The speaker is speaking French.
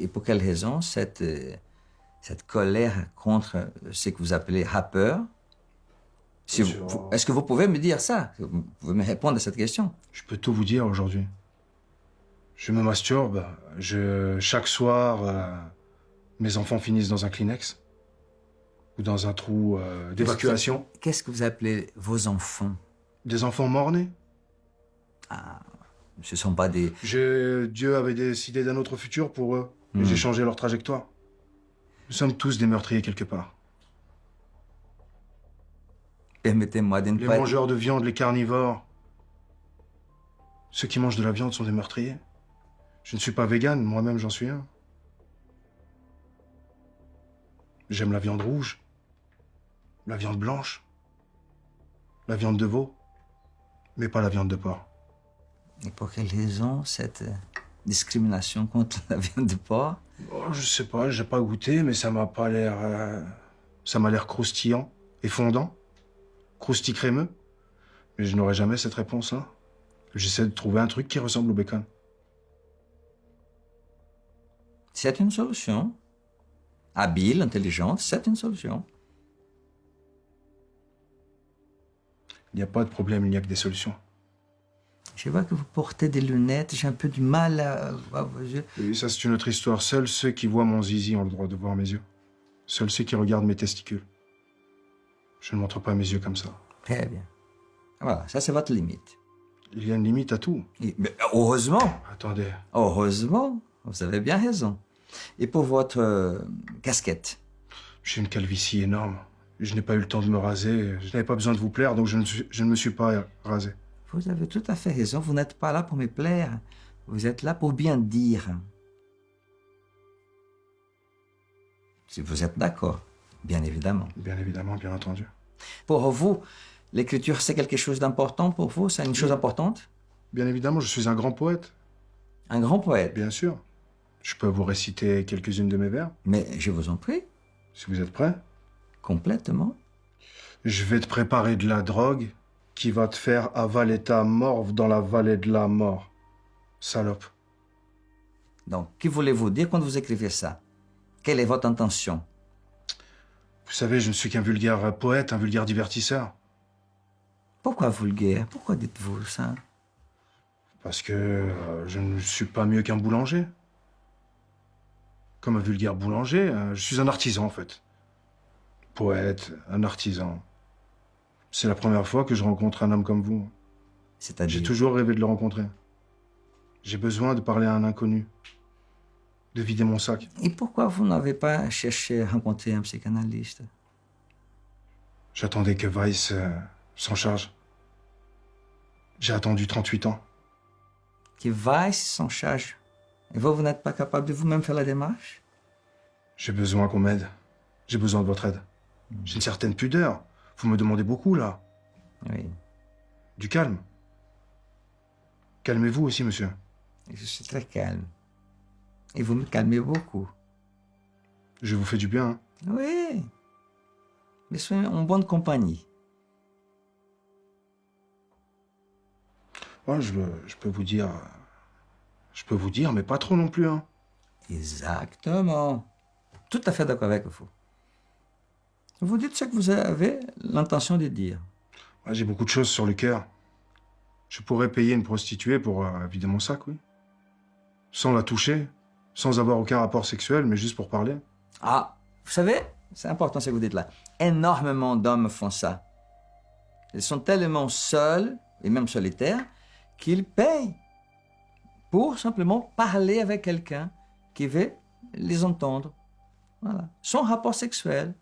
Et pour quelle raison cette colère contre ce que vous appelez rappeur? Est-ce que vous pouvez me dire ça? Vous pouvez me répondre à cette question? Je peux tout vous dire aujourd'hui. Je me masturbe. Chaque soir, mes enfants finissent dans un Kleenex. Ou dans un trou d'évacuation. Qu'est-ce que vous appelez vos enfants? Des enfants morts-nés. Ah, ce ne sont pas des... Dieu avait décidé d'un autre futur pour eux. Et j'ai changé leur trajectoire. Nous sommes tous des meurtriers quelque part. Permettez-moi de ne Les pas... mangeurs de viande, les carnivores. Ceux qui mangent de la viande sont des meurtriers. Je ne suis pas végane, moi-même j'en suis un. J'aime la viande rouge, la viande blanche, la viande de veau, mais pas la viande de porc. Et pour quelle raison cette discrimination contre la viande de porc? Oh, je sais pas, j'ai pas goûté, mais ça m'a pas l'air... ça m'a l'air croustillant et fondant, croustillant crémeux. Mais je n'aurai jamais cette réponse-là. J'essaie de trouver un truc qui ressemble au bacon. C'est une solution. Habile, intelligente, c'est une solution. Il n'y a pas de problème, il n'y a que des solutions. Je vois que vous portez des lunettes, j'ai un peu du mal à voir vos yeux. Oui, ça c'est une autre histoire. Seuls ceux qui voient mon zizi ont le droit de voir mes yeux. Seuls ceux qui regardent mes testicules. Je ne montre pas mes yeux comme ça. Très bien. Voilà, ça c'est votre limite. Il y a une limite à tout. Mais heureusement. Attendez. Heureusement, vous avez bien raison. Et pour votre casquette? J'ai une calvitie énorme. Je n'ai pas eu le temps de me raser. Je n'avais pas besoin de vous plaire, donc je ne me suis pas rasé. Vous avez tout à fait raison. Vous n'êtes pas là pour me plaire. Vous êtes là pour bien dire. Si vous êtes d'accord, bien évidemment. Bien évidemment, bien entendu. Pour vous, l'écriture, c'est quelque chose d'important pour vous? C'est une chose importante? Bien évidemment, je suis un grand poète. Un grand poète? Bien sûr. Je peux vous réciter quelques-unes de mes vers. Mais je vous en prie. Si vous êtes prêt. Complètement. Je vais te préparer de la drogue qui va te faire avaler ta morve dans la vallée de la mort. Salope. Donc, que voulez-vous dire quand vous écrivez ça? Quelle est votre intention? Vous savez, je ne suis qu'un vulgaire poète, un vulgaire divertisseur. Pourquoi vulgaire? Pourquoi dites-vous ça? Parce que je ne suis pas mieux qu'un boulanger. Comme un vulgaire boulanger, je suis un artisan en fait. Poète, un artisan. C'est la première fois que je rencontre un homme comme vous. C'est-à-dire? J'ai toujours rêvé de le rencontrer. J'ai besoin de parler à un inconnu. De vider mon sac. Et pourquoi vous n'avez pas cherché à rencontrer un psychanalyste? J'attendais que Weiss s'en charge. J'ai attendu 38 ans. Que Weiss s'en charge? Et vous n'êtes pas capable de vous-même faire la démarche? J'ai besoin qu'on m'aide. J'ai besoin de votre aide. J'ai une certaine pudeur. Vous me demandez beaucoup, là. Oui. Du calme. Calmez-vous aussi, monsieur. Je suis très calme. Et vous me calmez beaucoup. Je vous fais du bien, hein. Oui. Je suis en bonne compagnie. Ouais, je peux vous dire... Je peux vous dire, mais pas trop non plus, hein. Exactement. Tout à fait d'accord avec vous. Vous dites ce que vous avez l'intention de dire. Ouais, j'ai beaucoup de choses sur le cœur. Je pourrais payer une prostituée pour vider mon sac, oui. Sans la toucher, sans avoir aucun rapport sexuel, mais juste pour parler. Ah, vous savez, c'est important ce que vous dites là. Énormément d'hommes font ça. Ils sont tellement seuls, et même solitaires, qu'ils payent pour simplement parler avec quelqu'un qui veut les entendre. Voilà. Sans rapport sexuel.